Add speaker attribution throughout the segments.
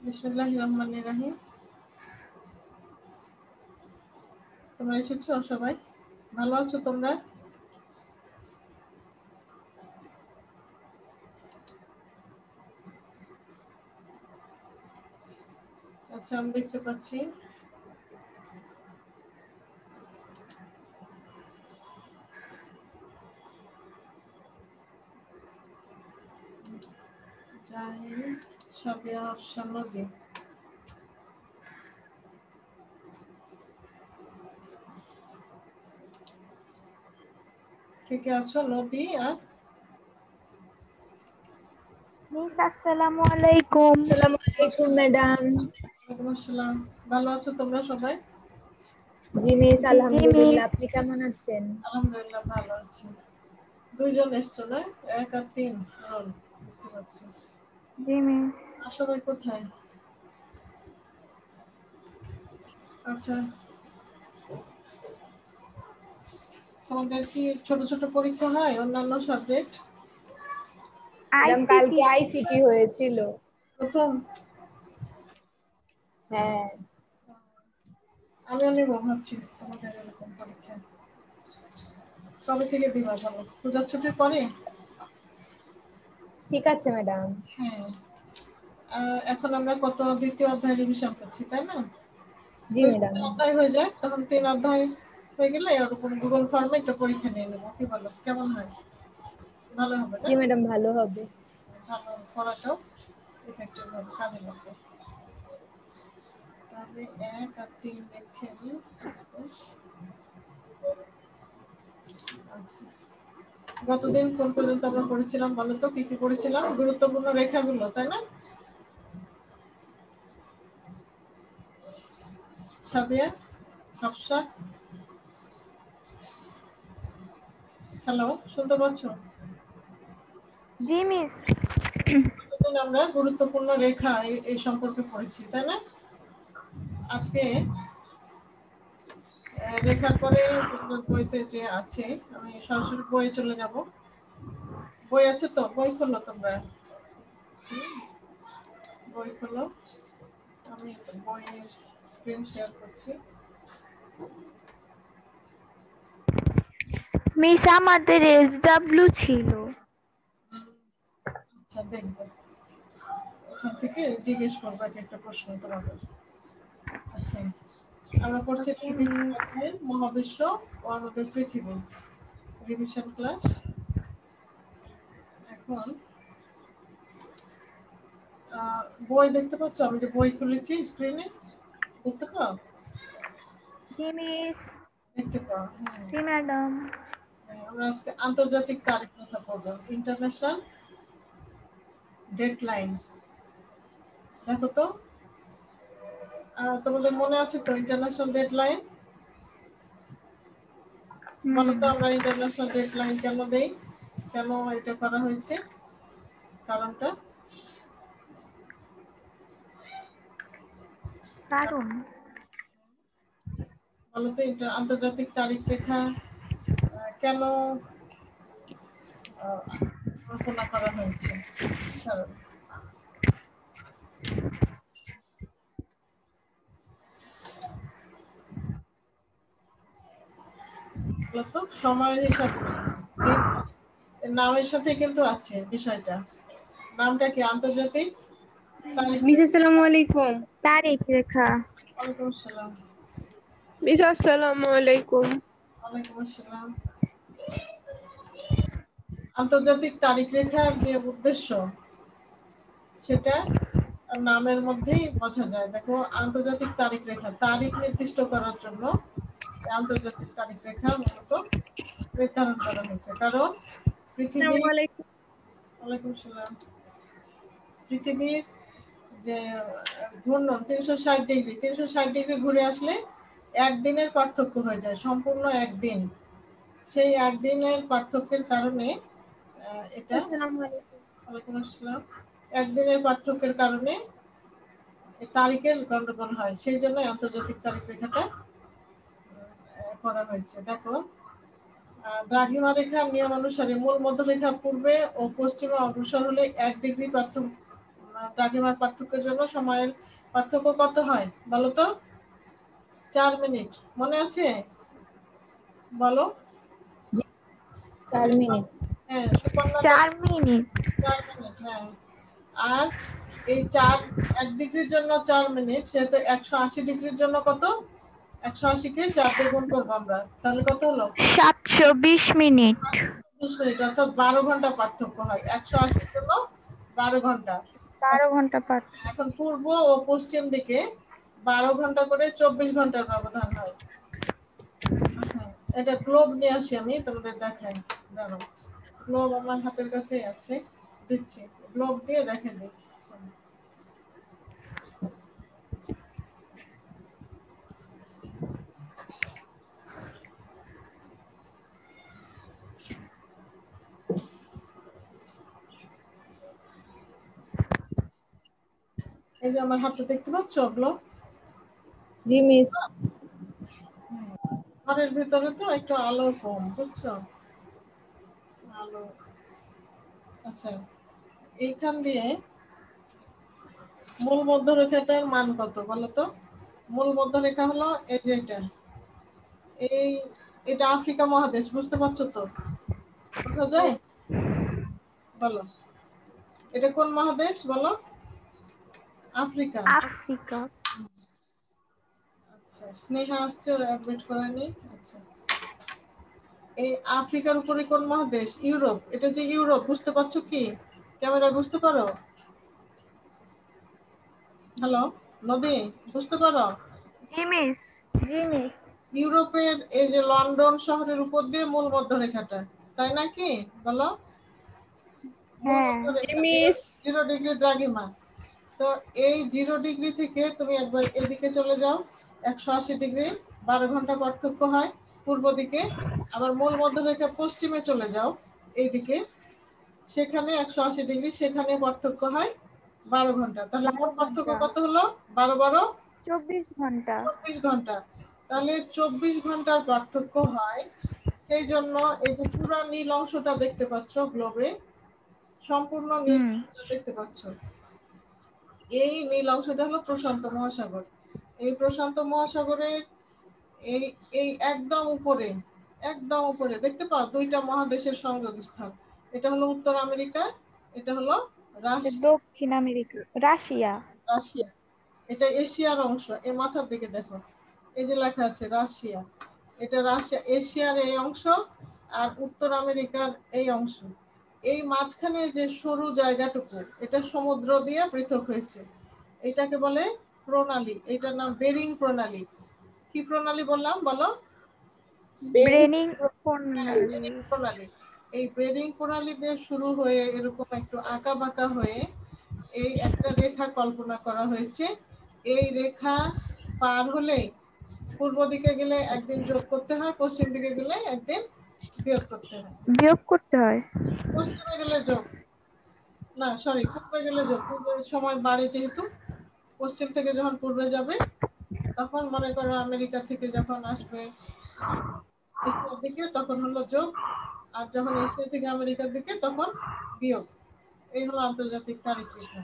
Speaker 1: বিসমিল্লাহির রহমানির রহিম। তোমরা এসেছো সবাই? ভালো আছো তোমরা? আচ্ছা, আমি দেখতে পাচ্ছি জাহিদ, সাদিয়া, আফসান, নদী। কে কে আছো? নদী আর
Speaker 2: মিস আসসালামু আলাইকুম।
Speaker 3: আসসালামু আলাইকুম ম্যাডাম।
Speaker 1: ওয়ালাইকুম আসসালাম। ভালো আছো তোমরা সবাই?
Speaker 3: জি মিস,
Speaker 2: জি
Speaker 3: আলহামদুলিল্লাহ।
Speaker 2: মিস।
Speaker 3: আপনি কেমন আছেন?
Speaker 1: আলহামদুলিল্লাহ ভালো আছি। দুইজন এসছো না? 1 আর 3 রোল দেখতে পাচ্ছি।
Speaker 2: জি মিস।
Speaker 1: আর সবাই কোথায়? আচ্ছা, তোমাদের কি ছোট ছোট পরীক্ষা হয় অন্যান্য সাবজেক্ট?
Speaker 3: ম্যাডাম
Speaker 2: আইসিটি
Speaker 3: কালকে আইসিটি হয়েছিল।
Speaker 1: প্রথম
Speaker 3: হ্যাঁ,
Speaker 1: আমিও নেব ভাবছি তোমাদের এরকম পরীক্ষা। কবে থেকে দিবা বলো? পূজার ছুটির পরে?
Speaker 3: ঠিক আছে ম্যাডাম।
Speaker 1: হ্যাঁ। এখন আমরা কত দ্বিতীয় অধ্যায় রিভিশন করছি, তাই না?
Speaker 3: জি
Speaker 1: দুই
Speaker 3: ম্যাডাম।
Speaker 1: অধ্যায় হয়ে যায়, তখন 3 অধ্যায় হয়ে গেলে এরকম গুগল ফর্মে একটা পরীক্ষা নিয়ে নেবো। কি বলো, কেমন হয়? ভালো হবে না?
Speaker 3: জি ম্যাডাম, ভালো হবে।
Speaker 1: ভালো পড়াটাও ইফেক্টিভ হবে, কাজে লাগবে। তাহলে 1 আর 3 দেখছি আমি আজকে। আচ্ছা, গতদিন কোন পর্যন্ত আমরা পড়েছিলাম বলো তো? কি কি পড়েছিলাম? গুরুত্বপূর্ণ রেখাগুলো, তাই না? সাদিয়া, হাফসা, হ্যালো, শুনতে পাচ্ছ?
Speaker 2: জি মিস।
Speaker 1: গতদিন আমরা গুরুত্বপূর্ণ রেখা এই সম্পর্কে পড়েছি, তাই না? আজকে রেখার পরে তোমাদের বইতে যে আছে, আমি সরাসরি বইয়ে চলে যাব। বই আছে তো? বই খোলো তোমরা। বই খোলো। আমি বইয়ের স্ক্রিন শেয়ার করছি।
Speaker 2: মিস আমাদের এসডব্লিউ ছিল।
Speaker 1: আচ্ছা, দেখবো। ওখান থেকে জিজ্ঞেস করবো একটা প্রশ্ন তোমাদের। আচ্ছা, আমরা পড়ছিলাম
Speaker 2: ওকে
Speaker 1: দ্বিতীয়
Speaker 2: মিস।
Speaker 1: অধ্যায়ের মহাবিশ্ব ও আমাদের পৃথিবী, রিভিশন ক্লাস। এখন বই দেখতে পাচ্ছ? আমি যে বই খুলেছি স্ক্রিনে, দেখতে পাও?
Speaker 2: জি মিস।
Speaker 1: দেখতে পাও? হ্যাঁ।
Speaker 2: জি ম্যাডাম।
Speaker 1: আমরা আজকে আন্তর্জাতিক তারিখ কথা পড়বো, ইন্টারন্যাশনাল ডেডলাইন। দেখো তো, তোমাদের মনে আছে তো ইন্টারন্যাশনাল ডেডলাইন? বলো তো, আমরা ইন্টারন্যাশনাল ডেডলাইন কেন দেই? কেন এটা করা হয়েছে? কারণটা
Speaker 2: কারণ
Speaker 1: বলো তো, এটা আন্তর্জাতিক তারিখ রেখা কেন ঘোষণা করা হয়েছে? কারণ বলতো, সময়ের হিসাবে দিন এর নামের সাথে কিন্তু আছে বিষয়টা। নামটা কি? আন্তর্জাতিক তারিখ
Speaker 4: মিস
Speaker 1: রেখা।
Speaker 4: আসসালামু আলাইকুম।
Speaker 2: তারিখ রেখা।
Speaker 1: ওয়ালাইকুম আসসালাম।
Speaker 4: মিস আসসালামু আলাইকুম।
Speaker 1: ওয়ালাইকুম আসসালাম। আন্তর্জাতিক তারিখ রেখার যে উদ্দেশ্য, সেটা নামের মধ্যেই বোঝা যায়। দেখো, আন্তর্জাতিক তারিখ রেখা তারিখ নির্দিষ্ট করার জন্য আন্তর্জাতিক তারিখ রেখা মূলত নির্ধারণ করা হয়েছে। কারণ পৃথিবী,
Speaker 4: আসসালামু আলাইকুম।
Speaker 1: ওয়ালাইকুম আসসালাম, পৃথিবীর যে ঘূর্ণন 360 ডিগ্রি, 360 ডিগ্রি ঘুরে আসলে একদিনের পার্থক্য হয়ে যায়, সম্পূর্ণ একদিন। সেই একদিনের পার্থক্যের কারণে এটা,
Speaker 4: আসসালামু আলাইকুম।
Speaker 1: ওয়ালাইকুম আসসালাম, একদিনের পার্থক্যের কারণে তারিখের গন্ডগোল হয়। সেই জন্য আন্তর্জাতিক তারিখ রেখাটা করা হয়েছে। দেখো, দ্রাঘিমা রেখার নিয়ম অনুসারে মূল মধ্যরেখা পূর্বে ও পশ্চিমে অগ্রসর হলে 1 ডিগ্রি পার্থক্য, দ্রাঘিমার পার্থক্যের জন্য সময়ের পার্থক্য কত হয় বলো তো? 4 মিনিট। মনে আছে? বলো।
Speaker 3: 4 মিনিট।
Speaker 1: হ্যাঁ, সুপর্ণা
Speaker 2: 4 মিনিট।
Speaker 1: 4 মিনিট। হ্যাঁ, আর এই 1 ডিগ্রির জন্য 4 মিনিট, সেহেতু 180 ডিগ্রির জন্য কত? 180 কে 4 দিয়ে গুণ করবো আমরা, তাহলে কত হলো?
Speaker 2: 720 মিনিট।
Speaker 1: 20 মিনিট, অর্থাৎ 12 ঘন্টা পার্থক্য হয়। 180 জন্য 12 ঘন্টা।
Speaker 2: 12 ঘন্টা পার।
Speaker 1: এখন পূর্ব ও পশ্চিম দিকে 12 ঘন্টা করে 24 ঘন্টার ব্যবধান হয়। এটা গ্লোব নিয়ে আসি আমি তোমাদের দেখাই। দাঁড়াও, গ্লোব আমার হাতের কাছে আছে, দিচ্ছি। গ্লোব দিয়ে দেখে দিই। এই যে আমার হাতে দেখতে পাচ্ছ গ্লোব?
Speaker 3: জি মিস।
Speaker 1: ঘরের ভিতরে তো একটু আলো কম, বুঝছো? আলো। আচ্ছা, এইখান দিয়ে মূল মধ্যরেখাটার মান কত বলো তো? মূল মধ্যরেখা হলো এই যে এটা আফ্রিকা মহাদেশ, বুঝতে পারছো তো? বোঝা যায়? বলো, এটা কোন মহাদেশ বলো? আফ্রিকা।
Speaker 2: আফ্রিকা।
Speaker 1: আচ্ছা, স্নেহা আসছে, ওরা অ্যাডমিট করে নি। আচ্ছা, এই আফ্রিকার উপরে কোন মহাদেশ? ইউরোপ। এটা যে ইউরোপ, বুঝতে পারছো কি? ক্যামেরা বুঝতে পারো? হ্যালো নদী, বুঝতে পারো?
Speaker 2: জি মিস।
Speaker 1: ইউরোপের এই যে লন্ডন শহরের উপর দিয়ে মূল মধ্যরেখাটা, তাই নাকি বলো? মূল
Speaker 2: হ্যাঁ।
Speaker 1: মধ্যরেখা
Speaker 4: মিস
Speaker 1: 0 ডিগ্রি দ্রাঘিমা। তো এই 0 ডিগ্রি থেকে তুমি একবার এদিকে চলে যাও, 180 ডিগ্রি, 12 ঘন্টা পার্থক্য হয় পূর্ব দিকে। আবার মূল মধ্যরেখা পশ্চিমে চলে যাও এইদিকে, সেখানে 180 ডিগ্রি, সেখানে পার্থক্য হয় 12 ঘন্টা। তাহলে মোট পার্থক্য কত হলো? 12 12
Speaker 2: 24 ঘন্টা।
Speaker 1: 24 ঘন্টা। তাহলে 24 ঘন্টার পার্থক্য হয়। সেই জন্য এই যে পুরো নীল অংশটা দেখতে পাচ্ছ গ্লোবে, সম্পূর্ণ নীল
Speaker 2: হুম।
Speaker 1: অংশটা দেখতে পাচ্ছ, এই নীল অংশটা হলো প্রশান্ত মহাসাগর। এই প্রশান্ত মহাসাগরের এই এই একদম উপরে দেখতে পাও 2টা মহাদেশের সংযোগস্থল। এটা হলো উত্তর আমেরিকা, এটা হলো রাশিয়া।
Speaker 2: দক্ষিণ আমেরিকা। রাশিয়া।
Speaker 1: রাশিয়া। এটা এশিয়ার অংশ। এই মাথার দিকে দেখো, এই যে লেখা আছে রাশিয়া। এটা রাশিয়া, এশিয়ার এই অংশ, আর উত্তর আমেরিকার এই অংশ। এই মাঝখানে যে সরু জায়গাটুকু, এটা সমুদ্র দিয়ে পৃথক হয়েছে। এটাকে বলে প্রণালী। এটার নাম বেরিং প্রণালী। কি প্রণালী বললাম বলো?
Speaker 2: ব্রেনিং
Speaker 1: বেরিং প্রণালী। এই বেরিং প্রণালী দিয়ে শুরু হয়ে এরকম একটু আঁকা বাঁকা হয়ে এই একটা রেখা কল্পনা করা হয়েছে। এই রেখা পার হলে পূর্ব দিকে গেলে একদিন যোগ করতে হয়, পশ্চিম দিকে গেলে একদিন বিয়োগ করতে হয়।
Speaker 2: বিয়োগ করতে হয়।
Speaker 1: পশ্চিমে গেলে যোগ, না সরি, পূর্বে গেলে যোগ। পূর্বের সময় বাড়ে যেহেতু, পশ্চিম থেকে যখন পূর্বে যাবে তখন মনে করো আমেরিকা থেকে যখন আসবে এশিয়ার দিকে তখন হলো যোগ, আর যখন এশিয়া থেকে আমেরিকার দিকে তখন বিয়োগ। এই হলো আন্তর্জাতিক তারিখ রেখা।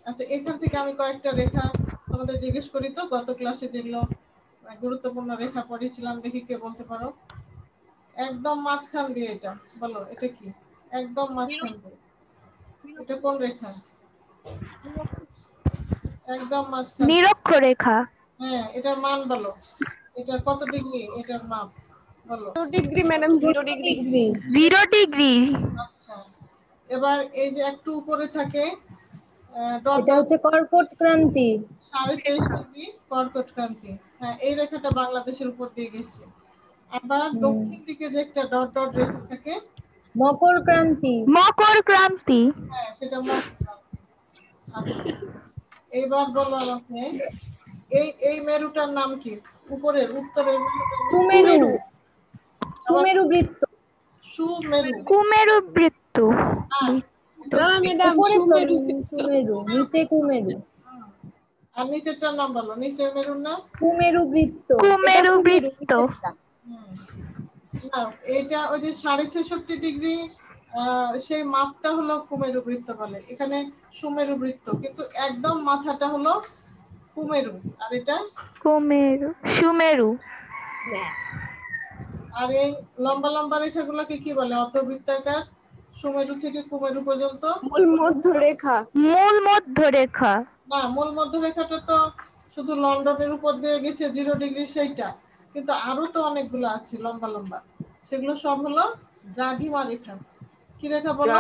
Speaker 1: আচ্ছা, এখান থেকে আমি কয়েকটা রেখা তোমাদের জিজ্ঞেস করি তো, গত ক্লাসে যেগুলো গুরুত্বপূর্ণ রেখা পড়েছিলাম, দেখি কে বলতে পারো। একদম মাঝখান দিয়ে, এটা বলো এটা কি? একদম মাঝখান দিয়ে এটা কোন রেখা? একদম মাঝখান।
Speaker 2: নিরক্ষরেখা।
Speaker 1: হ্যাঁ, এটার মান বলো, এটা কত ডিগ্রি, এটার মাপ বলো।
Speaker 4: 0 ডিগ্রি ম্যাডাম, 0 ডিগ্রি।
Speaker 2: 0 ডিগ্রি।
Speaker 1: আচ্ছা, এবার এই যে একটু উপরে থাকে ডট
Speaker 3: এটা
Speaker 1: ডট,
Speaker 3: হচ্ছে কর্কট ক্রান্তি।
Speaker 1: 23.5 ডিগ্রি কর্কট ক্রান্তি। হ্যাঁ, এই রেখাটা বাংলাদেশের উপর দিয়ে গেছে। আবার দক্ষিণ দিকে যে একটা ডট ডট রেখা থাকে,
Speaker 3: মকর ক্রান্তি।
Speaker 2: মকর ক্রান্তি।
Speaker 1: হ্যাঁ সেটা মকর ক্রান্তি। আচ্ছা, এইবার বলো আমাকে, এই এই মেরুটার নাম কি? উপরের উত্তরের মেরুটার নাম কি?
Speaker 3: সুমেরু। সুমেরু বৃত্ত।
Speaker 1: সুমেরু।
Speaker 2: কুমেরু বৃত্ত।
Speaker 1: হ্যাঁ,
Speaker 4: না ম্যাডাম,
Speaker 3: উপরে তো
Speaker 4: সুমেরু।
Speaker 3: সুমেরু, নিচে কুমেরু।
Speaker 1: আর নিচেরটার নাম বলো, নিচের মেরুর নাম?
Speaker 3: কুমেরু বৃত্ত।
Speaker 4: এটা
Speaker 2: কুমেরু
Speaker 4: সুমেরু
Speaker 2: বৃত্ত।
Speaker 4: নিচেরটা।
Speaker 1: হুম। না, এটা ওই যে ৬৬.৫ ডিগ্রি সেই মাপটা হলো কুমেরু বৃত্ত বলে। এখানে সুমেরু বৃত্ত, কিন্তু একদম মাথাটা হলো কুমেরু, আর এটা
Speaker 2: কুমেরু সুমেরু
Speaker 1: আর এই লম্বা লম্বা রেখাগুলোকে কি বলে? অর্ধবৃত্তাকার সুমেরু থেকে কুমেরু পর্যন্ত।
Speaker 4: মূল মধ্যরেখা।
Speaker 2: মূল মধ্যরেখা।
Speaker 1: না, মূল মধ্যরেখাটা তো শুধু লন্ডনের উপর দিয়ে গেছে 0 ডিগ্রি সেইটা, কিন্তু আরো তো অনেকগুলো আছে লম্বা লম্বা, সেগুলো সব হলো দ্রাঘিমা রেখা। কি রেখা বলো?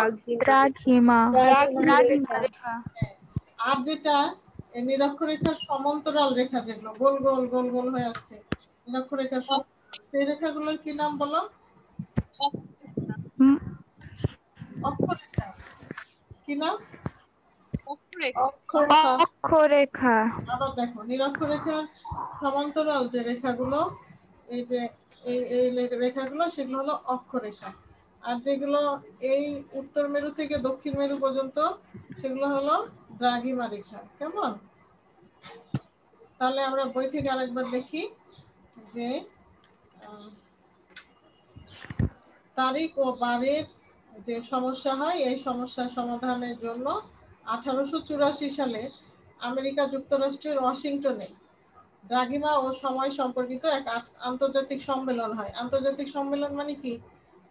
Speaker 2: দ্রাঘিমা।
Speaker 3: দ্রাঘিমা
Speaker 2: দ্রাঘিমা
Speaker 3: রেখা।
Speaker 2: রেখা।
Speaker 1: আর যেটা এই নিরক্ষরেখার সমান্তরাল রেখা, যেগুলো গোল গোল গোল গোল হয়ে আছে নিরক্ষরেখার সমান্তরাল, সেই রেখাগুলোর কি নাম বলো?
Speaker 2: উম,
Speaker 1: অক্ষরেখা। কি নাম?
Speaker 3: অক্ষরেখা।
Speaker 2: অক্ষরেখা।
Speaker 1: আবার দেখো, নিরক্ষরেখার সমান্তরাল যে রেখাগুলো, এই যে এই রেখাগুলো, সেগুলো হলো অক্ষরেখা। আর যেগুলো এই উত্তর মেরু থেকে দক্ষিণ মেরু পর্যন্ত, সেগুলো হলো দ্রাঘিমা রেখা। কেমন? তাহলে আমরা বই থেকে আরেকবার দেখি যে তারিখ ও বারের যে সমস্যা হয়, এই সমস্যার সমাধানের জন্য 1884 সালে আমেরিকা যুক্তরাষ্ট্রের ওয়াশিংটনে দ্রাঘিমা ও সময় সম্পর্কিত এক আন্তর্জাতিক সম্মেলন হয়। আন্তর্জাতিক সম্মেলন মানে কি?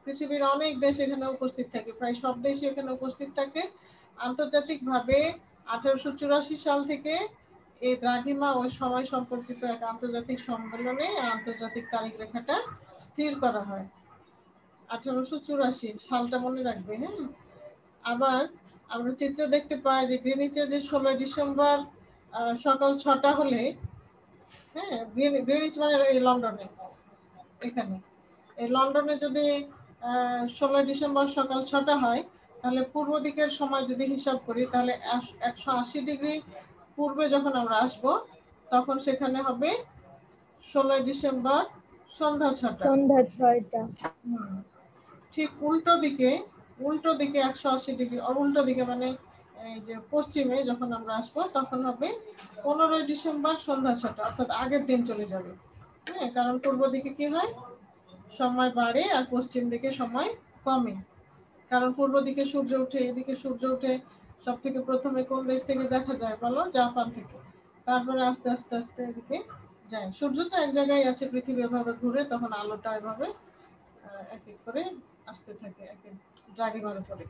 Speaker 1: পৃথিবীর অনেক দেশ এখানে উপস্থিত থাকে, প্রায় সব দেশই এখানে উপস্থিত থাকে। আন্তর্জাতিকভাবে 1884 সাল থেকে এই দ্রাঘিমা ও সময় সম্পর্কিত এক আন্তর্জাতিক সম্মেলনে আন্তর্জাতিক তারিখ রেখাটা স্থির করা হয়। 1884 সালটা মনে রাখবে, হ্যাঁ। আবার আমরা চিত্র দেখতে পাই যে গ্রিনিচে যে 16 ডিসেম্বর সকাল 6টা হলে, হ্যাঁ, গ্রিনিচ মানে এই লন্ডনে, এখানে এই লন্ডনে যদি 16 ডিসেম্বর সকাল 6টা হয়, তাহলে পূর্ব দিকের সময় যদি হিসাব করি, তাহলে 180 ডিগ্রি পূর্বে যখন আমরা আসব, তখন সেখানে হবে 16 ডিসেম্বর সন্ধ্যা 6টা।
Speaker 3: সন্ধ্যা 6টা।
Speaker 1: ঠিক উল্টো দিকে 180 ডিগ্রি, আর উল্টো দিকে মানে এই যে পশ্চিমে যখন আমরা আসবো, তখন হবে 15 ডিসেম্বর সন্ধ্যা 6টা, অর্থাৎ আগের দিন চলে যাবে। হ্যাঁ, কারণ পূর্ব দিকে কি হয়? সময় বাড়ে, আর পশ্চিম দিকে সময় কমে। কারণ পূর্ব দিকে সূর্য ওঠে, এদিকে সূর্য ওঠে সব থেকে প্রথমে কোন দেশ থেকে দেখা যায় বলো? জাপান থেকে। তারপরে আস্তে আস্তে আস্তে এদিকে যায়। সূর্য তো এক জায়গায় আছে, পৃথিবী এভাবে ঘুরে, তখন আলোটা এভাবে এক এক করে আসতে থাকে এক এক দ্রাঘিমার উপরে।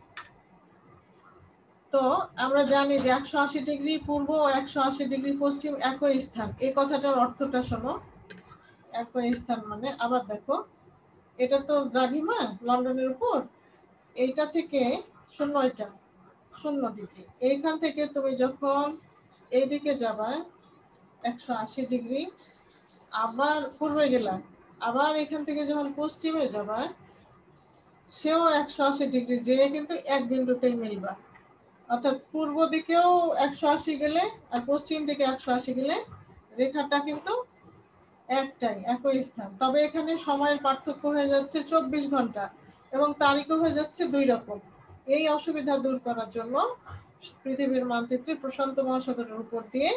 Speaker 1: তো আমরা জানি যে 180 ডিগ্রি পূর্ব ও 180 ডিগ্রি পশ্চিম একই স্থান। এই কথাটার অর্থটা শোনো। একই স্থান মানে, আবার দেখো, এটা তো দ্রাঘিমা লন্ডনের উপর, এইটা থেকে এটা 0 ডিগ্রি। এইখান থেকে তুমি যখন এইদিকে যাবা 180 ডিগ্রি, আবার পূর্বে গেলা, আবার এখান থেকে যখন পশ্চিমে যাবা, সেও 180 ডিগ্রি যেয়ে কিন্তু এক বিন্দুতেই মিলবা। অর্থাৎ পূর্ব দিকেও 180 গেলে আর পশ্চিম দিকে 180 গেলে রেখাটা কিন্তু একটাই, একই স্থান। তবে এখানে সময়ের পার্থক্য হয়ে যাচ্ছে 24 ঘন্টা, এবং তারিখও হয়ে যাচ্ছে 2 রকম। এই অসুবিধা দূর করার জন্য পৃথিবীর মানচিত্রে প্রশান্ত মহাসাগরের উপর দিয়ে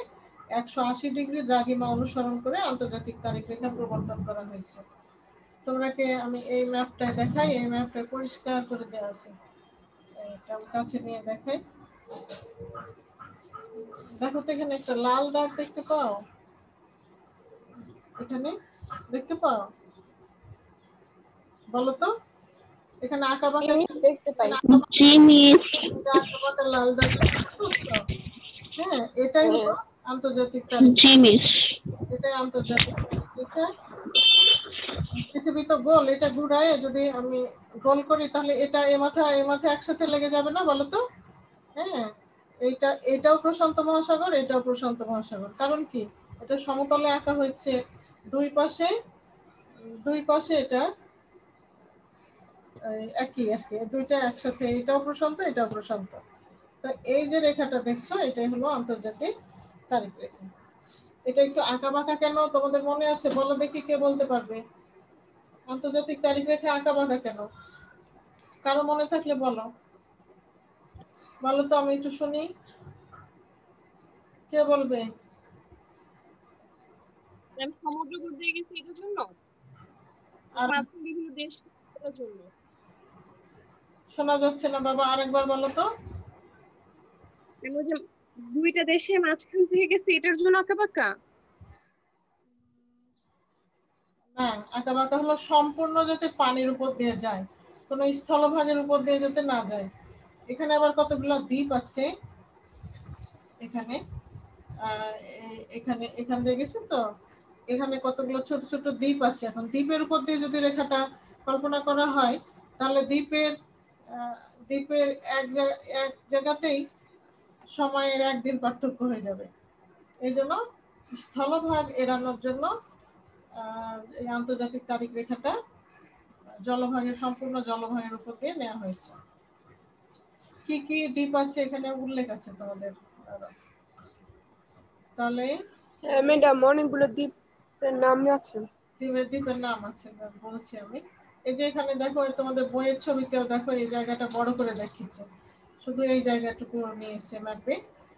Speaker 1: 180 ডিগ্রি দ্রাঘিমা অনুসরণ করে আন্তর্জাতিক তারিখ রেখা প্রবর্তন করা হয়েছে। তোমরাকে আমি এই ম্যাপটায় দেখাই, এই ম্যাপটা পরিষ্কার করে দেওয়া আছে, এটা কাছে নিয়ে দেখাই। দেখো তো, এখানে একটা লাল দাগ দেখতে পাও? এখানে দেখতে পাও? বলো তো, এখানে আঁকা বাঁকা,
Speaker 4: দেখতে পাই।
Speaker 1: আঁকা বাঁকা লাল দাগ দেখতে পাচ্ছ? হ্যাঁ, এটাই হলো আন্তর্জাতিক তারিখ। এটাই আন্তর্জাতিক তারিখ রেখা। পৃথিবী তো গোল, এটা ঘুরায় যদি আমি গোল করি, তাহলে এটা এ মাথা একসাথে লেগে যাবে না, বলো তো? হ্যাঁ, এটাও প্রশান্ত মহাসাগর, এটাও প্রশান্ত মহাসাগর। কারণ কি? এটা সমতলে আঁকা হয়েছে, দুই পাশে এটা একই আর কি, দুইটা একসাথে, এটাও প্রশান্ত এটাও প্রশান্ত। তো এই যে রেখাটা দেখছো, এটাই হলো আন্তর্জাতিক তারিখ রেখা। এটা একটু আঁকা বাঁকা কেন তোমাদের মনে আছে? বলো দেখি, কে বলতে পারবে? আন্তর্জাতিক তারিখ রেখা আঁকা বাঁকা কেন? কারো মনে থাকলে বলো, বলো তো, আমি একটু শুনি, কে বলবে?
Speaker 4: সমুদ্র উপর দিয়ে গেছে এটার জন্য।
Speaker 1: আর
Speaker 4: মাঝখানে বিভিন্ন দেশ করার জন্য।
Speaker 1: শোনা যাচ্ছে না বাবা, আরেকবার বলো তো।
Speaker 4: কেন যে দুইটা দেশে মাঝখান থেকে গেছে এটার জন্য আঁকাবাঁকা।
Speaker 1: না, আঁকাবাঁকা হলো সম্পূর্ণ যাতে পানির উপর দিয়ে যায়, কোনো স্থলভাগের উপর দিয়ে যাতে না যায়। এখানে আবার কতগুলো দ্বীপ আছে, এখানে এখানে এখান দিয়ে গেছে তো, এখানে কতগুলো ছোট ছোট দ্বীপ আছে। এখন দ্বীপের উপর দিয়ে যদি রেখাটা কল্পনা করা হয়, তাহলে দ্বীপের এক জায়গাতেই সময়ের একদিন পার্থক্য হয়ে যাবে। এই জন্য স্থলভাগ এড়ানোর জন্য এই আন্তর্জাতিক তারিখ রেখাটা সম্পূর্ণ জলভাগের উপর দিয়ে নেওয়া হয়েছে। কি কি দ্বীপ আছে এখানে উল্লেখ আছে তোমাদের? তাহলে
Speaker 4: ম্যাডাম অনেকগুলো দ্বীপের নাম আছে।
Speaker 1: দ্বীপের নাম আছে বলছি আমি। এই যে এখানে দেখো, তোমাদের বইয়ের ছবিতেও দেখো এই জায়গাটা বড় করে দেখিয়েছে, শুধু এই জায়গাটুকু নিয়েছে ম্যাপে।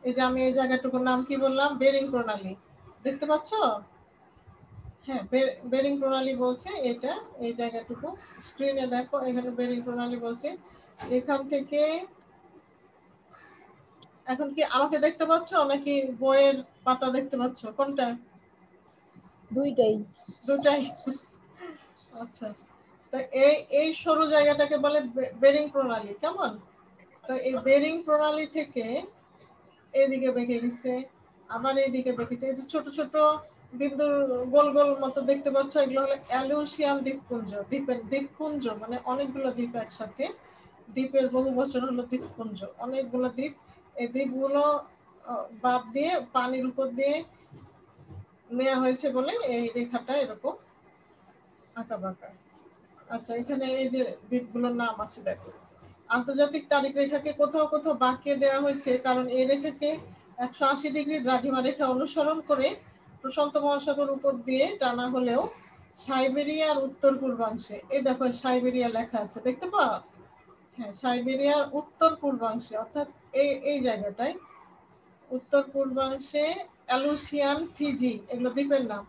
Speaker 1: এই যে আমি এই জায়গাটুকুর নাম কি বললাম? বেরিং প্রণালী, দেখতে পাচ্ছ? হ্যাঁ, বেরিং প্রণালী বলছে এটা, এই জায়গাটুকু স্ক্রিনে দেখো, এখানে বেরিং প্রণালী বলছে। এখান থেকে এখন কি আমাকে দেখতে পাচ্ছ নাকি বইয়ের পাতা দেখতে পাচ্ছ, কোনটা?
Speaker 3: দুইটাই।
Speaker 1: দুটাই। আচ্ছা, তো এই সরু জায়গাটাকে বলে বেরিং প্রণালী, কেমন? তো এই বেরিং প্রণালী থেকে এইদিকে বেঁকে গেছে, আবার এইদিকে বেঁকেছে। এই যে ছোট ছোট বিন্দু গোল গোল মতো দেখতে পাচ্ছ, এগুলো হলো অ্যালুসিয়ান দ্বীপপুঞ্জ। দ্বীপপুঞ্জ মানে অনেকগুলো দ্বীপ একসাথে, দ্বীপের বহু বচন হলো দ্বীপপুঞ্জ, অনেকগুলো দ্বীপ। এই দ্বীপগুলো বাদ দিয়ে পানির উপর দিয়ে নেওয়া হয়েছে বলে এই রেখাটা এরকম আঁকাবাঁকা। আচ্ছা, এখানে এই যে দ্বীপগুলোর নাম আছে দেখো। আন্তর্জাতিক তারিখ রেখাকে কোথাও কোথাও বাঁকিয়ে দেওয়া হয়েছে, কারণ এই রেখাকে 180 ডিগ্রি দ্রাঘিমা রেখা অনুসরণ করে প্রশান্ত মহাসাগর উপর দিয়ে টানা হলেও সাইবেরিয়ার উত্তর পূর্বাংশে, এই দেখো সাইবেরিয়া লেখা আছে, দেখতে পাও? হ্যাঁ, সাইবেরিয়ার উত্তর পূর্বাংশে, অর্থাৎ এই জায়গাটায় উত্তর পূর্বাংশে অ্যালুসিয়ান, ফিজি, এগুলো দ্বীপের নাম,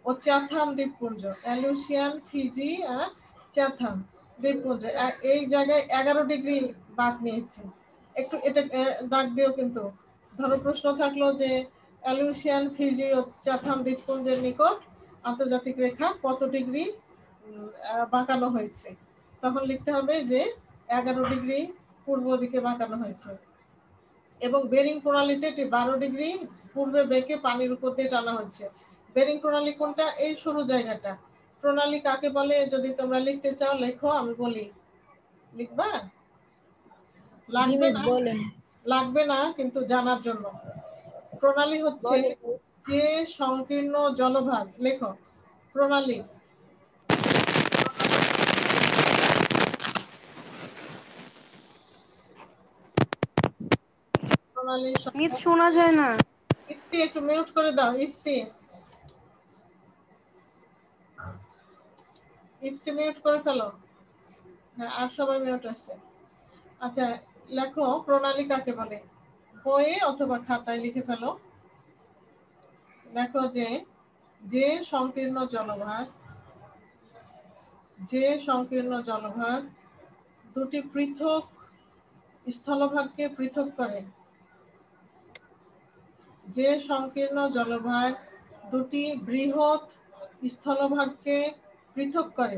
Speaker 1: ও চ্যাথাম দ্বীপপুঞ্জ। অ্যালুসিয়ান, ফিজি আর চ্যাথাম দ্বীপপুঞ্জ, এই জায়গায় 11 ডিগ্রি বাঁক নিয়েছে। একটু এটা দাগ দিও কিন্তু। ধরো প্রশ্ন থাকলো যে অ্যালুসিয়ান, ফিজি ও চ্যাথাম দ্বীপপুঞ্জের নিকট আন্তর্জাতিক রেখা কত ডিগ্রি বাঁকানো হয়েছে, তখন লিখতে হবে যে 11 ডিগ্রি পূর্ব দিকে বাঁকানো হয়েছে। এবং বেরিং প্রণালীতে 12 ডিগ্রি পূর্বে বেঁকে পানির উপর দিয়ে টানা হচ্ছে। বেরিং প্রণালী কোনটা? এই সরু জায়গাটা। প্রণালী কাকে বলে যদি তোমরা লিখতে চাও লেখো, আমি বলি, লিখবা? লাগবে না,
Speaker 3: বলেন।
Speaker 1: লাগবে না কিন্তু জানার জন্য। প্রণালী হচ্ছে যে সংকীর্ণ জলভাগ, লেখো প্রণালী। প্রণালী
Speaker 4: শোনা যায় না।
Speaker 1: ইফতি একটু মিউট করে দাও, ইফতি মিউট করে ফেলো। হ্যাঁ, আর সবাই মিউট আছে। আচ্ছা, লেখো প্রণালী কাকে বলে, বইয়ে অথবা খাতায় লিখে ফেলো। দেখো যে সংকীর্ণ জলভাগ দুটি পৃথক স্থলভাগকে পৃথক করে, যে সংকীর্ণ জলভাগ দুটি বৃহৎ স্থলভাগকে পৃথক করে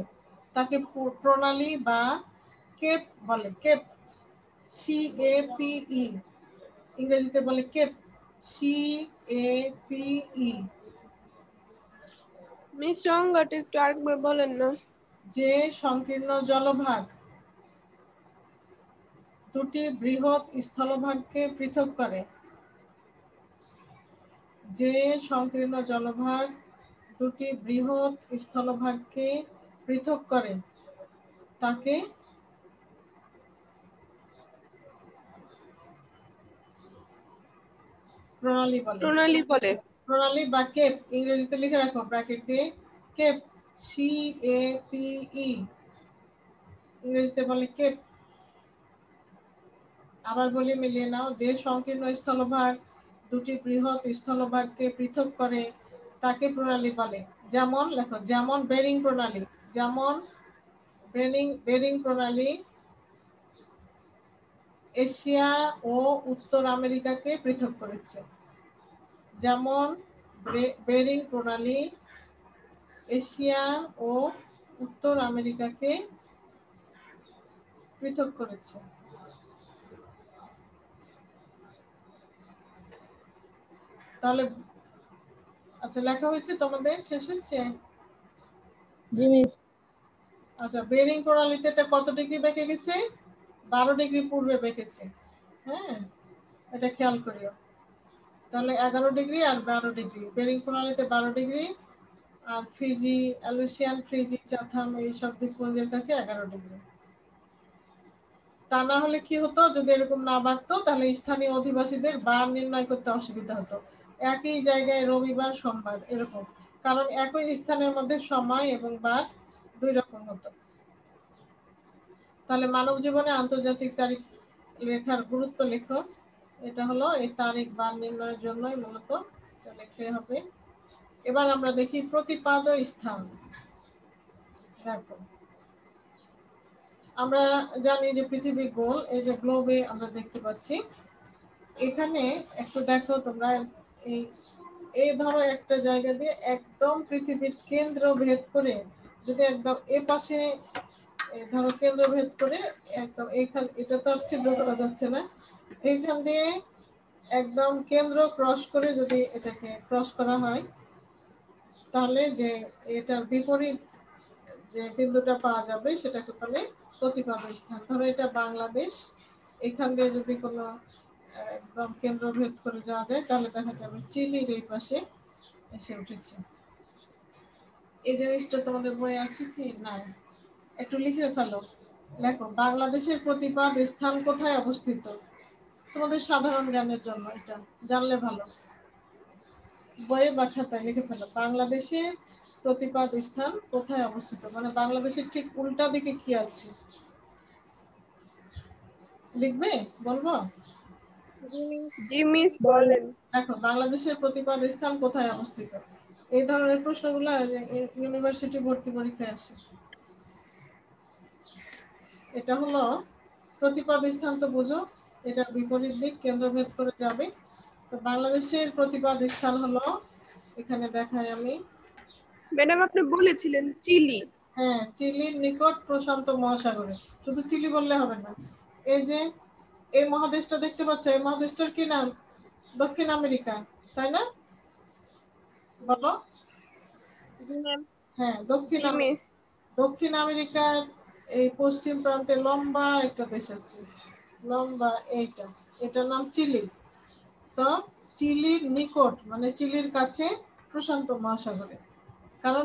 Speaker 1: তাকে প্রণালী বা কেপ বলে। কেপ, CAPE, ইংরেজিতে বলে কেপ, CAPE।
Speaker 4: মিস সংজ্ঞাটা একটু আরেকবার বলেন না।
Speaker 1: যে সংকীর্ণ জলভাগ দুটি বৃহৎ স্থলভাগকে পৃথক করে, যে সংকীর্ণ জলভাগ দুটি বৃহৎ স্থলভাগকে পৃথক করে তাকে প্রণালী বলে। প্রণালী বা কেপ, ইংরেজিতে লিখে রাখো ব্র্যাকেট দিয়ে, কেপ, CAPE, ইংরেজিতে বলে কেপ। আবার বলি, মিলিয়ে নাও, যে সংকীর্ণ স্থলভাগ দুটি বৃহৎ স্থলভাগকে পৃথক করে তাকে প্রণালী বলে। যেমন লেখো, যেমন বেরিং প্রণালী, যেমন বেরিং প্রণালী এশিয়া ও উত্তর আমেরিকাকে পৃথক করেছে। যেমন বেরিং প্রণালী এশিয়া ও উত্তর আমেরিকাকে পৃথক করেছে। তাহলে আচ্ছা, লেখা হয়েছে তোমাদের? শেষ হয়েছে?
Speaker 3: জি মিস।
Speaker 1: আচ্ছা, বেরিং প্রণালীতে এটা কত ডিগ্রি বেঁকে গেছে? 12 ডিগ্রি পূর্বে বেঁকেছে। হ্যাঁ, এটা খেয়াল করিও। তাহলে 11 ডিগ্রি আর 12 ডিগ্রি, বেরিং প্রণালীতে 12 ডিগ্রি, আর ফিজি, অ্যালুসিয়ান, ফ্রিজি, চাথাম এইসব দ্বীপপুঞ্জের কাছে 11 ডিগ্রি। তা না হলে কি হতো, যদি এরকম না বাঁকতো তাহলে স্থানীয় অধিবাসীদের বার নির্ণয় করতে অসুবিধা হতো। একই জায়গায় রবিবার সোমবার এরকম, কারণ একই স্থানের মধ্যে সময় এবং বার দুই রকম হতো। তাহলে মানব জীবনে আন্তর্জাতিক তারিখ লেখার গুরুত্ব লেখো। এটা হলো এই তারিখ বার নির্ণয়ের জন্যই মূলত এটা লিখতে হবে। এবার আমরা দেখি প্রতিপাদ্য স্থান। দেখো, আমরা জানি যে পৃথিবী গোল, এই যে গ্লোবে আমরা দেখতে পাচ্ছি। এখানে একটু দেখো তোমরা, এই ধরো একটা জায়গা দিয়ে একদম পৃথিবীর কেন্দ্র ভেদ করে, যদি একদম এ পাশে ধরো কেন্দ্র ভেদ করে একদম এইখান, এটা তো ছিদ্র করা যাচ্ছে না, এইখান দিয়ে একদম কেন্দ্র ক্রস করে যদি এটাকে ক্রস করা হয়, তাহলে যে এটার বিপরীত যে বিন্দুটা পাওয়া যাবে সেটাকে বলে প্রতিপাদ্য স্থান। ধরো এটা বাংলাদেশ, এখান দিয়ে যদি কোনো একদম কেন্দ্র ভেদ করে যাওয়া যায় তাহলে দেখা যাবে চিলির এই পাশে এসে উঠেছে। এই জিনিসটা তোমাদের বই আছে কি? নাই। একটু লিখে ফেলো। দেখো, বাংলাদেশের প্রতিপাদ স্থান কোথায় অবস্থিত? তোমাদের সাধারণ জ্ঞানের জন্য এটা জানলে ভালো। বইয়ে বা খাতায় লিখে ফেলো, বাংলাদেশের প্রতিপাদ স্থান কোথায় অবস্থিত, মানে বাংলাদেশের ঠিক উল্টা দিকে কি আছে লিখবে, বলবো?
Speaker 4: জি মিস, বলেন।
Speaker 1: দেখো, বাংলাদেশের প্রতিপাদ স্থান কোথায় অবস্থিত, এই ধরনের প্রশ্নগুলো ইউনিভার্সিটি ভর্তি পরীক্ষায় আসে। এটা হলো প্রতিপাদ স্থান, তো বুঝো এটার বিপরীত দিক কেন্দ্রভেদ করে যাবে। তো বাংলাদেশের প্রতিপাদ স্থান হলো, এখানে দেখাই আমি।
Speaker 4: ম্যাডাম আপনি বলেছিলেন চিলি।
Speaker 1: হ্যাঁ, চিলির নিকট প্রশান্ত মহাসাগরে। শুধু চিলি বললে হবে না, এই যে এই মহাদেশটা দেখতে পাচ্ছ, এই মহাদেশটার কি নাম? দক্ষিণ আমেরিকা, তাই না? বলো।
Speaker 4: জি ম্যাম।
Speaker 1: হ্যাঁ,
Speaker 4: জি মিস।
Speaker 1: দক্ষিণ আমেরিকার এই পশ্চিম প্রান্তে লম্বা একটা দেশ আছে, লম্বা এইটা, এটার নাম চিলি। তো চিলির নিকট মানে চিলির কাছে প্রশান্ত মহাসাগরে। কারণ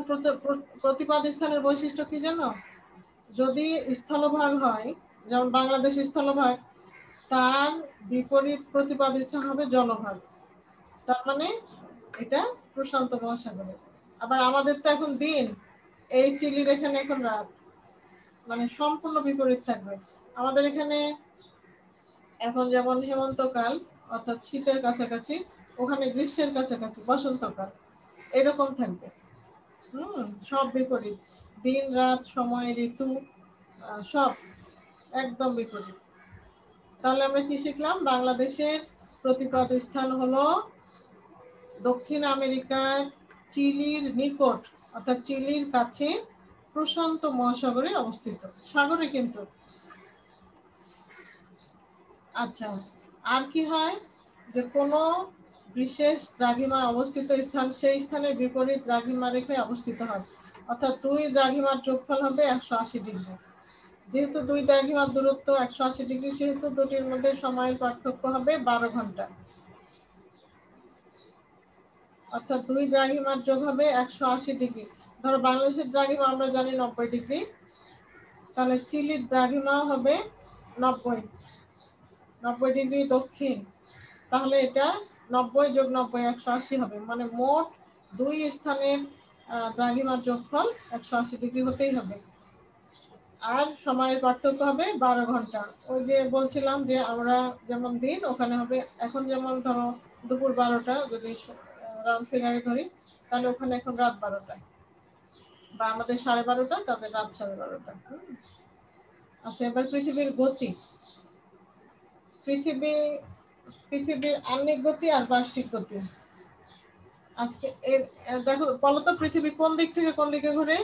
Speaker 1: প্রতিপাদ স্থানের বৈশিষ্ট্য কি জানো? যদি স্থলভাগ হয়, যেমন বাংলাদেশ স্থলভাগ, তার বিপরীত প্রতিপাদ স্থান হবে জলভাগ। তার মানে এটা প্রশান্ত মহাসাগরে। আবার আমাদের তো এখন দিন, এই চিলির এখানে এখন রাত, মানে সম্পূর্ণ বিপরীত থাকবে। আমাদের এখানে এখন যেমন হেমন্তকাল অর্থাৎ শীতের কাছাকাছি, ওখানে গ্রীষ্মের কাছাকাছি বসন্তকাল, এরকম থাকবে। সব বিপরীত, দিন রাত সময় ঋতু সব একদম বিপরীত। তাহলে আমরা কি শিখলাম? বাংলাদেশের প্রতিপাদ স্থান হলো দক্ষিণ আমেরিকার চিলির নিকট অর্থাৎ চিলির কাছে প্রশান্ত মহাসাগরে অবস্থিত, সাগরে কিন্তু। আচ্ছা, আর কি হয় যে কোনো বিশেষ দ্রাঘিমা অবস্থিত স্থান সেই স্থানের বিপরীত দ্রাঘিমা রেখায় অবস্থিত হয়, অর্থাৎ দুই দ্রাঘিমার যোগফল হবে 180 ডিগ্রি। যেহেতু দুই দ্রাঘিমার দূরত্ব 180 ডিগ্রি, সেহেতু দুটির মধ্যে সময়ের পার্থক্য হবে 12 ঘন্টা। অর্থাৎ দুই দ্রাঘিমার যোগ হবে 180 ডিগ্রি। ধরো বাংলাদেশের দ্রাঘিমা আমরা জানি 90 ডিগ্রি, তাহলে চিলির দ্রাঘিমা হবে 90 ডিগ্রি দক্ষিণ। তাহলে এটা 90 যোগ 90 180 হবে, মানে মোট দুই স্থানের দ্রাঘিমার যোগফল 180 ডিগ্রি হতেই হবে। আর সময়ের পার্থক্য হবে 12 ঘন্টা। ওই যে বলছিলাম যে আমরা যেমন দিন, ওখানে হবে এখন যেমন ধরো দুপুর 12টা, যদি রাউন্ড ফিগারে ধরি, তাহলে ওখানে এখন রাত 12টা। বা আমাদের 12:30, তাদের রাত 12:30। আচ্ছা, এবার পৃথিবীর গতি। পৃথিবীর আহ্নিক গতি আর বার্ষিক গতি। আজকে দেখো, বলো তো পৃথিবী কোন দিক থেকে কোন দিকে ঘুরে?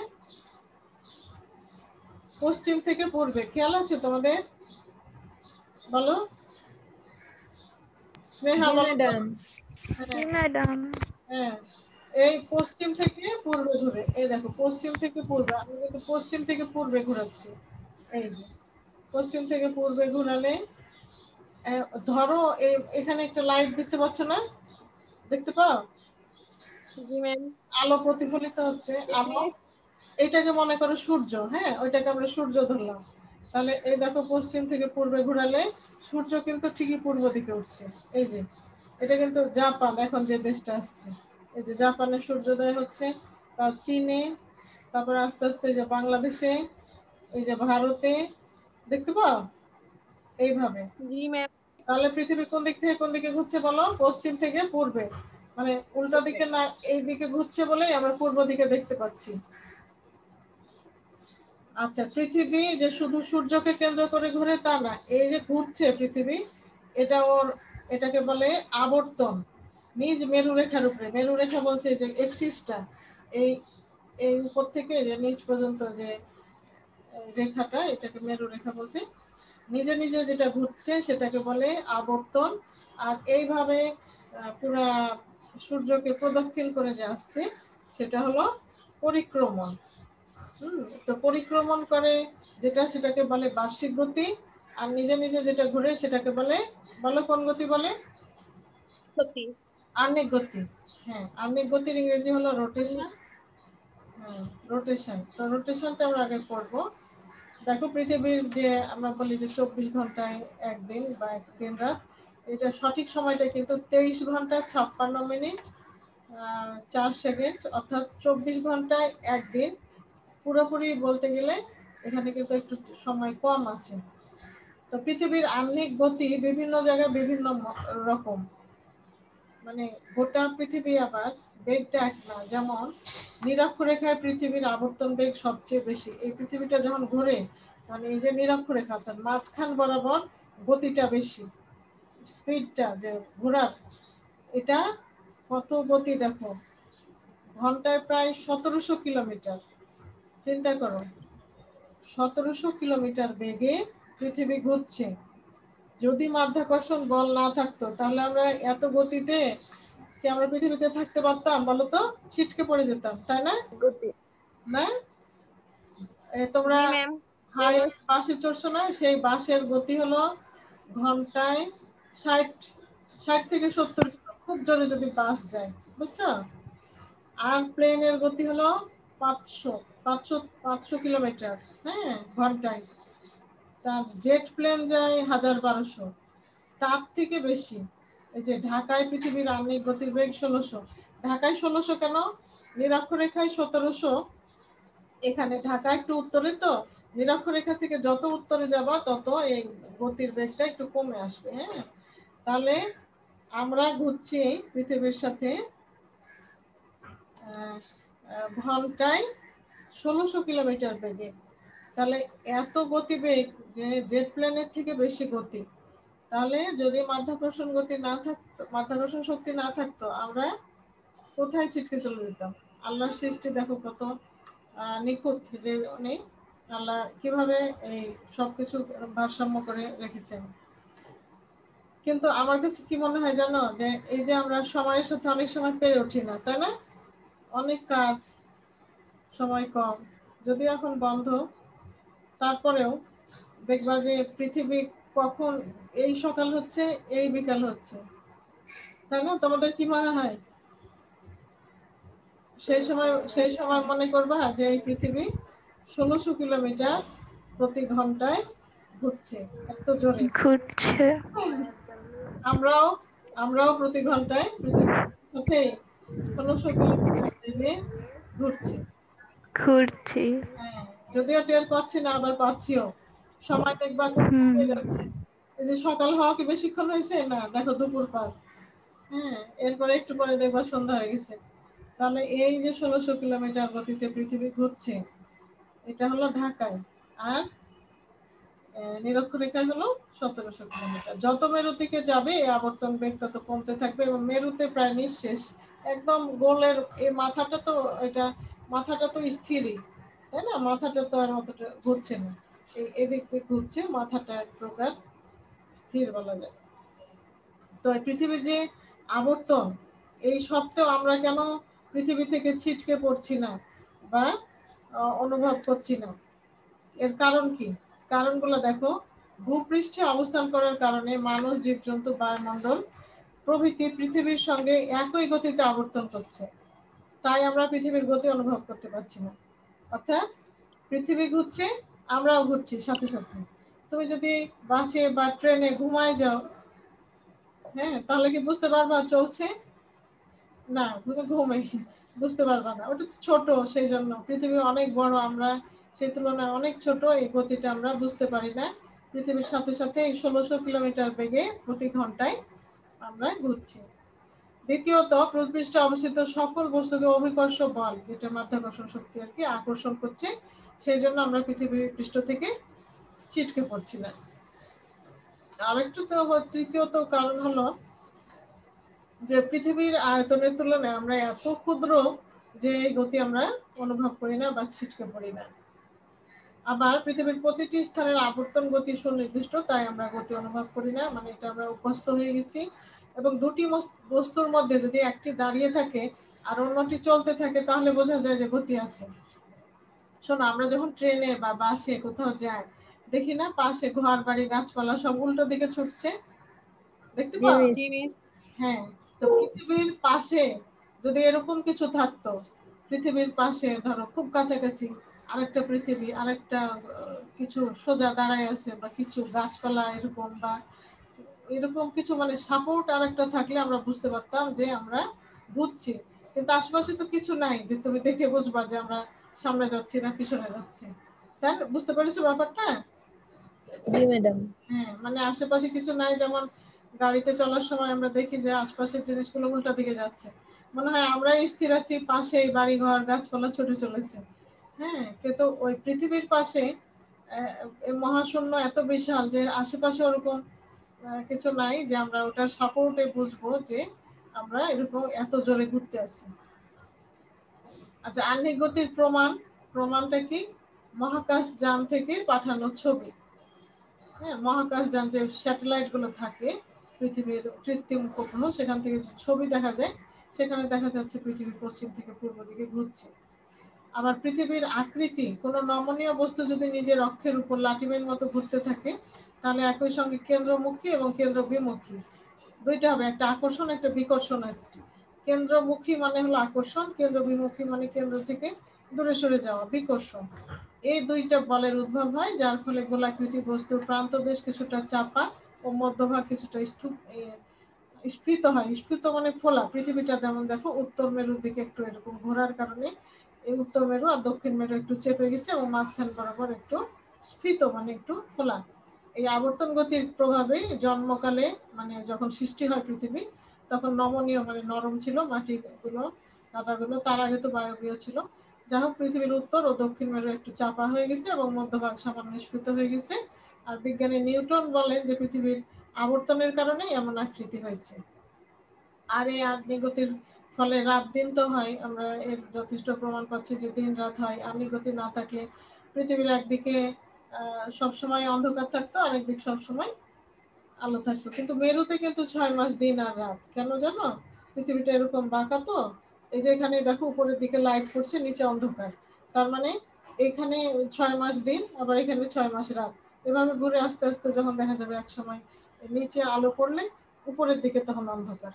Speaker 1: পশ্চিম থেকে পূর্বে। খেয়াল আছে তোমাদের? বলো স্নেহা,
Speaker 3: জি
Speaker 1: বলো তো।
Speaker 3: ম্যাডাম।
Speaker 2: জি ম্যাডাম।
Speaker 1: হ্যাঁ, এই পশ্চিম থেকে পূর্বে ঘুরে। এই দেখো, পশ্চিম থেকে পূর্বে, আমি কিন্তু পশ্চিম থেকে পূর্বে ঘুরাচ্ছি। এই যে পশ্চিম থেকে পূর্বে ঘুরালে ধরো এখানে একটা লাইট দেখতে পাচ্ছ না? দেখতে পাও?
Speaker 4: জি ম্যাম।
Speaker 1: আলো প্রতিফলিত হচ্ছে। আলো, এটাকে মনে করো সূর্য। হ্যাঁ, ওইটাকে আমরা সূর্য ধরলাম। তাহলে এই দেখো, পশ্চিম থেকে পূর্বে ঘুরালে সূর্য কিন্তু ঠিকই পূর্ব দিকে উঠছে। এই যে এটা কিন্তু জাপান, এখন যে দেশটা আসছে, এই যে জাপানে সূর্যোদয় হচ্ছে, তার চীনে, তারপর আস্তে আস্তে যে বাংলাদেশে, এই যে ভারতে, দেখতে পাও? এইভাবে।
Speaker 4: জি ম্যাম।
Speaker 1: তাহলে পৃথিবী কোন দিক থেকে কোন দিকে ঘুরছে বলো? পশ্চিম থেকে পূর্বে, মানে উল্টো দিকে না, এই দিকে ঘুরছে বলেই আমরা পূর্ব দিকে দেখতে পাচ্ছি। আচ্ছা, পৃথিবী যে শুধু সূর্যকে কেন্দ্র করে ঘুরে তা না, এই যে ঘুরছে পৃথিবী, এটাকে বলে আবর্তন। নিজ মেরুরেখার উপরে, মেরুরেখা বলছে যে এক্সিসটা, এই এই উপর থেকে যে নিচ পর্যন্ত যে রেখাটা, এটাকে মেরুরেখা বলছে। নিজে নিজে যেটা ঘুরছে সেটাকে বলে আবর্তন। আর এইভাবে পুরা সূর্যকে প্রদক্ষিণ করে যে আসছে সেটা হলো পরিক্রমণ। তো পরিক্রমণ করে যেটা, সেটাকে বলে বার্ষিক গতি। আর নিজে নিজে যেটা ঘুরে সেটাকে বলে, বলো কোন গতি বলে?
Speaker 4: সত্যি।
Speaker 1: আহ্নিক গতি। হ্যাঁ, আহ্নিক গতির ইংরেজি হলো রোটেশন। হ্যাঁ, রোটেশন। তো রোটেশনটা আমরা আগে পড়বো। দেখো, পৃথিবীর যে আমরা বলি যে 24 ঘন্টায় একদিন বা একদিন রাত, এটা সঠিক সময়টা কিন্তু 23 ঘন্টা 56 মিনিট 4 সেকেন্ড, অর্থাৎ 24 ঘন্টায় একদিন। পুরোপুরি বলতে গেলে এখানে কিন্তু একটু সময় কম আছে। তো পৃথিবীর আহ্নিক গতি বিভিন্ন জায়গায় বিভিন্ন রকম, মানে গোটা পৃথিবী আবার বেগটা এক না। যেমন নিরক্ষরেখায় পৃথিবীর আবর্তন বেগ সবচেয়ে বেশি। এই পৃথিবীটা যখন ঘোরে, মানে এই যে নিরক্ষরেখা, তার মাঝখান বরাবর গতিটা বেশি, স্পিডটা যে ঘোরার, এটা কত গতি দেখো, ঘন্টায় প্রায় 1700 কিলোমিটার। চিন্তা করো, 1700 কিলোমিটার বেগে পৃথিবী ঘুরছে। যদি মাধ্যাকর্ষণ বল না থাকতো, তাহলে আমরা এত গতিতে কি আমরা পৃথিবীতে থাকতে পারতাম বলো তো? ছিটকে পড়ে যেতাম, তাই না?
Speaker 4: গতি।
Speaker 1: না, তোমরা
Speaker 4: জি ম্যাম।
Speaker 1: হাইট বাসে চড়ছো না? সেই বাসের গতি হলো ঘন্টায় 60 থেকে 70 কিলো, খুব জোরে যদি বাস যায়, বুঝছো? আর প্লেনের গতি হলো 500 কিলোমিটার, হ্যাঁ, ঘন্টায়। তার জেট প্লেন যায় 1200, তার থেকে বেশি। এই যে ঢাকায় পৃথিবীর আহ্নিক গতির বেগ 1600। ঢাকায় 1600 কেন? নিরক্ষরেখায় 1700। এখানে ঢাকা একটু উত্তরে, তো নিরক্ষরেখা থেকে যত উত্তরে যাবা তত এই গতির বেগটা একটু কমে আসবে। হ্যাঁ, তাহলে আমরা ঘুরছি পৃথিবীর সাথে ঘন্টায় 1600 কিলোমিটার বেগে। তাহলে এত গতিবেগ, যে জেট প্লেনের থেকে বেশি গতি। তাহলে যদি মাধ্যাকর্ষণ গতি না থাকতো, মাধ্যাকর্ষণ শক্তি না থাকতো, আমরা কোথায় ছিটকে চলে যেতাম? আল্লাহর সৃষ্টি দেখো কত নিখুঁত, যে উনি আল্লাহ কিভাবে এই সবকিছু ভারসাম্য করে রেখেছেন। কিন্তু আমার কাছে কি মনে হয় জানো, যে এই যে আমরা সময়ের সাথে অনেক সময় পেরে উঠি না, তাই না? অনেক কাজ, সময় কম, যদিও এখন বন্ধ, তারপরেও দেখবা যে পৃথিবী কখন এই সকাল হচ্ছে, এই বিকাল হচ্ছে, তাই না? তোমাদের কি মনে হয়? সেই সময় মনে করবা যে এই পৃথিবী 1600 কিলোমিটার প্রতি ঘন্টায় ঘুরছে, এত জোরে।
Speaker 2: ঘুরছে।
Speaker 1: আমরাও আমরাও প্রতি ঘন্টায় পৃথিবীর সাথে 1600 কিলোমিটার বেগে ঘুরছি।
Speaker 2: ঘুরছি।
Speaker 1: হ্যাঁ, যদিও টের পাচ্ছি না, আবার পাচ্ছিও। সময় দেখবা কোন দিকে যাচ্ছে। এই যে সকাল হওয়া কি বেশিক্ষণ হয়েছে? না, দেখো দুপুর পার। হ্যাঁ, এরপরে একটু পরে দেখবা সন্ধ্যা হয়ে গেছে। তাহলে এই যে 1600 কিলোমিটার গতিতে পৃথিবী ঘুরছে, এটা হলো ঢাকায়, আর নিরক্ষরেখায় হলো 1700 কিলোমিটার। যত মেরুর দিকে যাবে এই আবর্তন বেগ তত কমতে থাকবে এবং মেরুতে প্রায় নিঃশেষ, একদম গোলের এই মাথাটা তো স্থিরই, তাই না? মাথাটা তো আর অতটা ঘুরছে না, এদিক ঘুরছে, মাথাটা এক প্রকার স্থির বলা যায়। তো পৃথিবীর যে আবর্তন, এই সত্ত্বেও আমরা কেন পৃথিবী থেকে ছিটকে পড়ছি না বা অনুভব করছি না? এর কারণ কি? কারণগুলো দেখো। ভূপৃষ্ঠে অবস্থান করার কারণে মানুষ, জীবজন্তু, বায়ুমণ্ডল প্রভৃতি পৃথিবীর সঙ্গে একই গতিতে আবর্তন করছে, তাই আমরা পৃথিবীর গতি অনুভব করতে পারছি না। অর্থাৎ পৃথিবী ঘুরছে, আমরাও ঘুরছি সাথে সাথে। তুমি যদি বাসে বা ট্রেনে ঘুমায় যাও, হ্যাঁ, তাহলে কি বুঝতে পারবা চলছে? না, ঘুমে বুঝতে পারবা না, ওটা ছোট, সেই জন্য। পৃথিবী অনেক বড়, আমরা সেই তুলনায় অনেক ছোট, এই গতিটা আমরা বুঝতে পারি না। পৃথিবীর সাথে সাথে এই 1600 কিলোমিটার বেগে প্রতি ঘন্টায় আমরা ঘুরছি। দ্বিতীয়ত, ভূপৃষ্ঠে অবস্থিত সকল বস্তুকে অভিকর্ষ বল, যেটা মাধ্যাকর্ষণ শক্তি আর কি, আকর্ষণ করছে, সেই জন্য আমরা পৃথিবীর পৃষ্ঠ থেকে ছিটকে পড়ছি না। আরেকটা তো তৃতীয়ত কারণ হলো যে পৃথিবীর আয়তনের তুলনায় আমরা এত ক্ষুদ্র যে এই গতি আমরা অনুভব করি না বা ছিটকে পড়ি না। আবার পৃথিবীর প্রতিটি স্থানের আবর্তন গতি সুনির্দিষ্ট, তাই আমরা গতি অনুভব করি না, মানে এটা আমরা অভ্যস্ত হয়ে গেছি। এবং দুটি বস্তুর মধ্যে যদি একটি দাঁড়িয়ে থাকে আর অন্যটি চলতে থাকে, তাহলে বোঝা যায় যে গতি আছে। শোনো, আমরা যখন ট্রেনে বা বাসে কোথাও যাই, দেখি না পাশে ঘর বাড়ি গাছপালা সব উল্টো দিকে ছুটছে, দেখতে
Speaker 3: জি
Speaker 1: পাও?
Speaker 3: মিস।
Speaker 4: জি মিস।
Speaker 1: হ্যাঁ। তো পৃথিবীর পাশে যদি এরকম কিছু থাকতো, পৃথিবীর পাশে ধরো খুব কাছাকাছি আরেকটা পৃথিবী, আরেকটা কিছু সোজা দাঁড়ায় আছে, বা কিছু গাছপালা এরকম, বা এরকম কিছু, মানে সাপোর্ট আরেকটা থাকলে আমরা বুঝতে পারতাম যে আমরা ঘুরছি। কিন্তু আশেপাশে তো কিছু নাই যে তুমি দেখে বুঝবা যে আমরা সামনে যাচ্ছি না পিছনে যাচ্ছি। তাই না? বুঝতে পেরেছো ব্যাপারটা?
Speaker 3: জি ম্যাডাম।
Speaker 1: হ্যাঁ, মানে আশেপাশে কিছু নাই, যেমন গাড়িতে চলার সময় আমরা দেখি যে আশপাশের জিনিসগুলো উল্টা দিকে যাচ্ছে, মনে হয় আমরাই স্থির আছি, পাশেই বাড়ি ঘর গাছপালা ছুটে চলেছে। হ্যাঁ, কিন্তু ওই পৃথিবীর পাশে এই মহাশূন্য এত বিশাল যে আশেপাশে ওরকম কিছু নাই যে আমরা ওটার সাপোর্টে বুঝবো যে আমরা এরকম এত জোরে ঘুরতে আসি। আচ্ছা, আহ্নিক গতির প্রমাণটা কি? মহাকাশ যান থেকে পাঠানো ছবি। হ্যাঁ, মহাকাশযান যে স্যাটেলাইট গুলো থাকে, পৃথিবীর কৃত্রিম উপগ্রহ, সেখান থেকে যে ছবি দেখা যায়, সেখানে দেখা যাচ্ছে পৃথিবী পশ্চিম থেকে পূর্ব দিকে ঘুরছে। আবার পৃথিবীর আকৃতি, কোনো নমনীয় বস্তু যদি নিজের অক্ষের উপর লাটিমের মতো ঘুরতে থাকে, তাহলে একই সঙ্গে কেন্দ্রমুখী এবং কেন্দ্র বিমুখী দুইটা হবে, একটা আকর্ষণ একটা বিকর্ষণ। কেন্দ্রমুখী মানে হলো আকর্ষণ, কেন্দ্র বিমুখী মানে কেন্দ্র থেকে দূরে সরে যাওয়া, বিকর্ষণ। এই দুইটা বলের উদ্ভব হয়, যার ফলে গোলাকৃতি বস্তুর প্রান্তদেশ কিছুটা চাপা ও মধ্যভাগ কিছুটা স্ফীত হয়। স্ফীত মানে ফোলা। পৃথিবীটা যেমন দেখো উত্তর মেরুর দিকে একটু এরকম ঘোরার কারণে এই উত্তর মেরু আর দক্ষিণ মেরু একটু চেপে গেছে এবং মাঝখান বরাবর একটু স্ফীত মানে একটু ফোলা। এই আবর্তন গতির প্রভাবে জন্মকালে, মানে যখন সৃষ্টি হয় পৃথিবী, তখন নমনীয় মানে নরম ছিল মাটিগুলো, কাদাগুলো, তার আগে তো বায়বীয় ছিল। যাই হোক, পৃথিবীর উত্তর ও দক্ষিণ মেরু একটু চাপা হয়ে গেছে এবং মধ্যভাগ সামান্য স্ফীত হয়ে গেছে। আর বিজ্ঞানী নিউটন বলেন যে পৃথিবীর আবর্তনের কারণে এমন আকৃতি হয়েছে। আর এই আগ্নেয় গতির ফলে রাত দিন তো হয়, আমরা এর যথেষ্ট প্রমাণ পাচ্ছি যে দিন রাত হয়। আগ্নেয় গতি না থাকলে পৃথিবীর একদিকে সবসময় অন্ধকার থাকতো, আরেকদিক সবসময় আলো থাকতো। কিন্তু মেরুতে কিন্তু 6 মাস দিন আর রাত, কেন জানো? পৃথিবীটা এরকম বাঁকা তো, এই যে এখানে দেখো উপরের দিকে লাইট পড়ছে, নিচে অন্ধকার, তার মানে এখানে 6 মাস দিন, আবার এখানে 6 মাস রাত। এভাবে ঘুরে আস্তে আস্তে যখন দেখা যাবে এক সময় নিচে আলো পড়লে উপরের দিকে তখন অন্ধকার,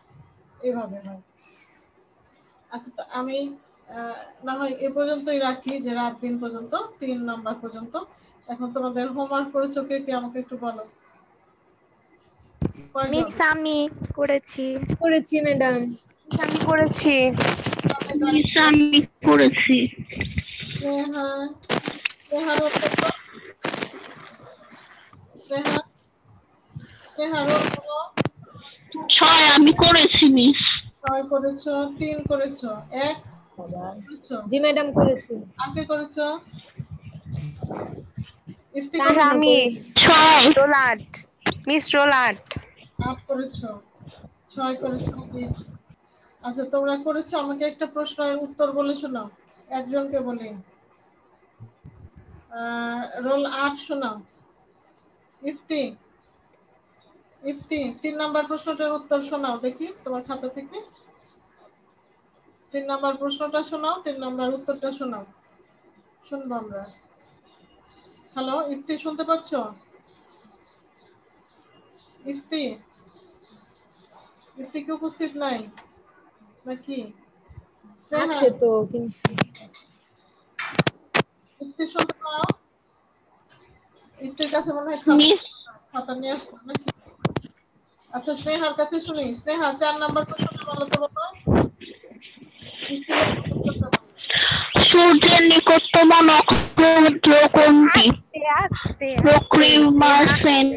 Speaker 1: এইভাবে হয়। আচ্ছা, তো আমি না হয় এ পর্যন্তই রাখি, যে রাত দিন পর্যন্ত 3 নাম্বার পর্যন্ত। এখন তোমাদের হোমওয়ার্ক করেছো কে কে আমাকে একটু বলো, কয়জন?
Speaker 2: মিস আমি করেছি।
Speaker 3: করেছি ম্যাডাম।
Speaker 2: আমি করেছি।
Speaker 1: মিস
Speaker 2: আমি করেছি।
Speaker 1: স্নেহা, স্নেহার রোল কত? স্নেহা, স্নেহার রোল কত?
Speaker 2: 6 আমি করেছি মিস।
Speaker 1: 6 করেছো, 3 করেছো, 1 করেছো?
Speaker 3: জি ম্যাডাম করেছি।
Speaker 1: আর কে করেছো? ইফতি
Speaker 3: তানিয়া
Speaker 1: করেছো?
Speaker 2: আমি
Speaker 3: করেছি।
Speaker 2: Roll art miss roll art
Speaker 1: 8 করেছো, 6 করেছো, 20। আচ্ছা তোমরা করেছো, আমাকে একটা প্রশ্নের উত্তর বলে শোনাও, একজনকে বলি। রোল 8 শোনাও। ইফতি, ইফতি 3 নাম্বার প্রশ্নটার উত্তর শোনাও দেখি তোমার খাতা থেকে। 3 নাম্বার প্রশ্নটা শোনাও, 3 নাম্বার উত্তরটা শোনাও, শুনবো আমরা। হ্যালো ইফতি, শুনতে পাচ্ছ? ইফতি, ইফতি কি উপস্থিত নাই নাকি? স্নেহা,
Speaker 3: আছে তো কিন্তু
Speaker 1: ইফতি শুনতে পাও? ইফতির কাছে মনে হয়
Speaker 2: মিস
Speaker 1: খাতা নিয়ে আসলো নাকি? আচ্ছা স্নেহার কাছে শুনি। স্নেহা 4 নাম্বার প্রশ্নটা বলো তো বাবা, কি ছিল উত্তরটা বলো।
Speaker 2: সূর্যের নিকটতম নক্ষত্র কোনটি? প্রক্রিমা সেন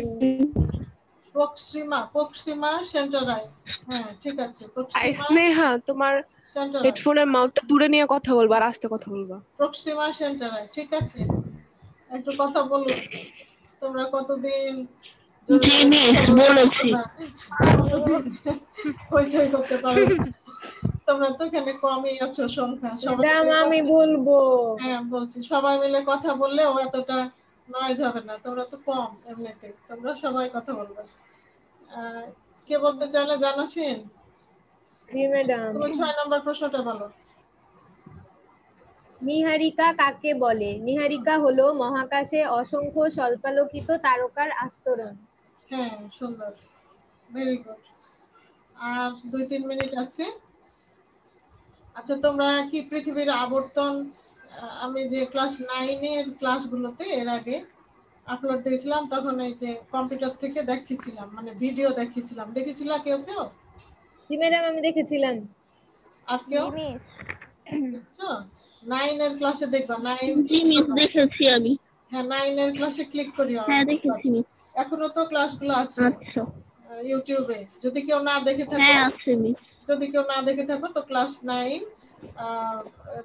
Speaker 1: প্রক্সিমা সেন্টারাই। হ্যাঁ ঠিক আছে, প্রক্সিমা
Speaker 5: স্নেহা তোমার
Speaker 1: সেন্টারাই।
Speaker 5: হেডফোনের মাউথটা দূরে নিয়ে কথা বলবা আর আস্তে কথা বলবা।
Speaker 1: প্রক্সিমা সেন্টারাই, ঠিক আছে। একটু কথা বলুন, তোমরা কতদিন জোরে
Speaker 2: জি
Speaker 1: জোরে
Speaker 2: মিস
Speaker 1: কথা বলতে পারো
Speaker 2: বলেছি।
Speaker 1: না, কতদিন হইচই করতে পারো না। তোমরা তো এখানে কমই আছো সংখ্যা, সবাই
Speaker 3: ম্যাডাম
Speaker 1: মিলে
Speaker 3: আমি
Speaker 1: কথা-
Speaker 3: বলবো।
Speaker 1: হ্যাঁ বলছি, সবাই মিলে কথা বললেও এতটা নয়েজ হবে না, তোমরা তো কম এমনিতে, তোমরা সবাই কথা বলবে। আহ, কে বলতে চাইলে জানাসিন?
Speaker 3: জি ম্যাডাম।
Speaker 1: তুমি 6 নম্বর প্রশ্নটা বলো।
Speaker 3: নীহারিকা কাকে বলে? নীহারিকা হলো মহাকাশে অসংখ্য স্বল্পালোকিত তারকার আস্তরণ।
Speaker 1: হ্যাঁ সুন্দর, ভেরি গুড। আর 2-3 মিনিট আছে। আচ্ছা তোমরা কি পৃথিবীর আবর্তন, আমি যে ক্লাস 9 এর ক্লাসগুলোতে এর আগে আপলোড দিয়েছিলাম, তখন এই যে কম্পিউটার থেকে দেখিয়েছিলাম, মানে ভিডিও দেখিয়েছিলাম, দেখেছিলা কেউ কেউ?
Speaker 3: জি ম্যাডাম আমি দেখেছিলাম।
Speaker 1: আর কেউ
Speaker 2: জি মিস
Speaker 1: দেখছো? 9 এর ক্লাসে দেখবা, 9
Speaker 2: জি
Speaker 1: ক্লিক
Speaker 2: মিস
Speaker 1: করবা।
Speaker 2: দেখেছি আমি।
Speaker 1: হ্যাঁ 9 এর ক্লাসে ক্লিক করিও।
Speaker 2: হ্যাঁ দেখেছি মিস।
Speaker 1: এখনো তো ক্লাসগুলো আছে
Speaker 2: আচ্ছা।
Speaker 1: ইউটিউবে, যদি কেউ না দেখে থাকো,
Speaker 2: হ্যাঁ আছে মিস।
Speaker 1: যদি কেউ না দেখে থাকো তো ক্লাস 9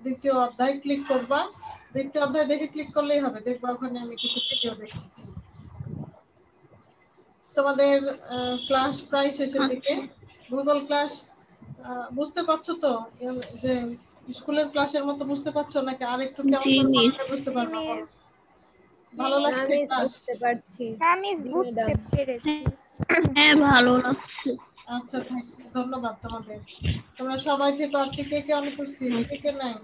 Speaker 1: দ্বিতীয় অধ্যায় ক্লিক করবা। দ্বিতীয় অধ্যায় দেখে ক্লিক করলেই হবে, দেখবা ওখানে আমি কিছু ভিডিও দেখেছি। তোমাদের ক্লাস প্রায় শেষের দিকে।
Speaker 2: আচ্ছা।
Speaker 1: গুগল ক্লাস বুঝতে পারছো তো, যে স্কুলের ক্লাসের মতো বুঝতে পারছো নাকি আর একটু কেমন
Speaker 2: জি
Speaker 1: করে
Speaker 2: মিস।
Speaker 1: পড়ালে বুঝতে
Speaker 2: জি
Speaker 1: পারবা বলো?
Speaker 2: মিস।
Speaker 1: ভালো লাগছে
Speaker 3: আমি
Speaker 1: ক্লাস?
Speaker 3: বুঝতে পারছি।
Speaker 2: আমি
Speaker 3: জি
Speaker 2: বুঝতে
Speaker 3: ম্যাডাম।
Speaker 2: পেরেছি। হ্যাঁ ভালো লাগছে।
Speaker 1: আচ্ছা ধন্যবাদ তোমাদের। তোমরা সবাই থেকে আজকে কে কে অনুপস্থিত, কে কে নাই?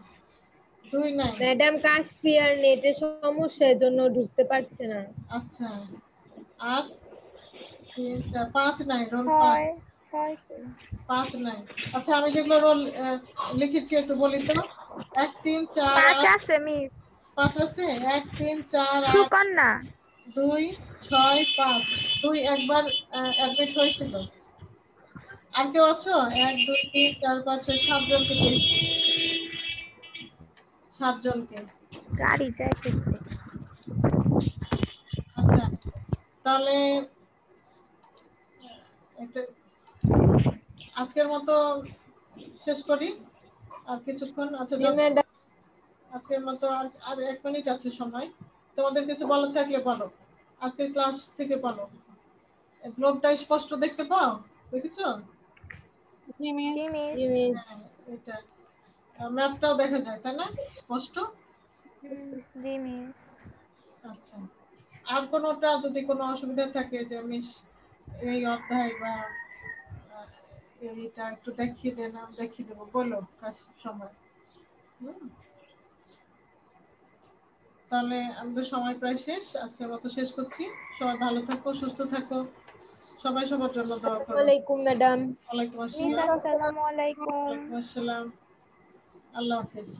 Speaker 1: 2 নাই।
Speaker 3: ম্যাডাম কাশফিয়ার নেটের সমস্যা, এজন্য ঢুকতে পারছে না।
Speaker 1: আচ্ছা আর 3 4 5 নাই, রোল 5
Speaker 2: ছয় ছয়
Speaker 1: 5 নাই। আচ্ছা আমি যেগুলো রোল লিখেছি একটু বলি তো। 1 3 4
Speaker 2: পাঁচ
Speaker 1: 8
Speaker 2: আছে মিস
Speaker 1: 5 আছে। 1 3 4 8
Speaker 2: সুকন্যা
Speaker 1: 2 6 5। 2 একবার অ্যাডমিট হয়েছিল। আর কেউ আছো? 1 2 3 4 5 6 7 জনকে পেয়েছি, 7 জনকে।
Speaker 2: গাড়ি যায় করতে
Speaker 1: আচ্ছা তাহলে একটা আজকের মতো শেষ করি, আর কিছুক্ষণ। আচ্ছা
Speaker 3: জি ম্যাডাম।
Speaker 1: আজকের মতো আর আর 1 মিনিট আছে সময়। তোমাদের কিছু বলার থাকলে বলো, আজকের ক্লাস থেকে বলো। গ্লোবটা স্পষ্ট দেখতে পাও? দেখেছো?
Speaker 2: জি মিস
Speaker 3: জি মিস।
Speaker 1: হ্যাঁ এটা ম্যাপটাও দেখা যায় তাই না, স্পষ্ট?
Speaker 2: জি মিস
Speaker 1: আচ্ছা আর কোনোটা যদি কোনো অসুবিধা থাকে যে মিস এই অধ্যায় বা এইটা একটু দেখিয়ে দেন, আমি দেখিয়ে দেবো, বলো সময়। হুম, তাহলে আমাদের সময় প্রায় শেষ, আজকের মতো শেষ করছি। সবাই ভালো থাকো, সুস্থ থাকো, সবাই সবার জন্য দোয়া
Speaker 3: আসসালামু
Speaker 1: করো।
Speaker 3: আলাইকুম ম্যাডাম।
Speaker 1: ওয়ালাইকুম
Speaker 2: মিস
Speaker 1: আসসালাম।
Speaker 2: আসসালামু আলাইকুম
Speaker 1: ওয়ালাইকুম আসসালাম। আল্লাহ হাফেজ।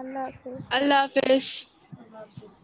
Speaker 2: আল্লাহ হাফেজ
Speaker 5: আল্লাহ হাফেজ।
Speaker 1: আল্লাহ হাফেজ।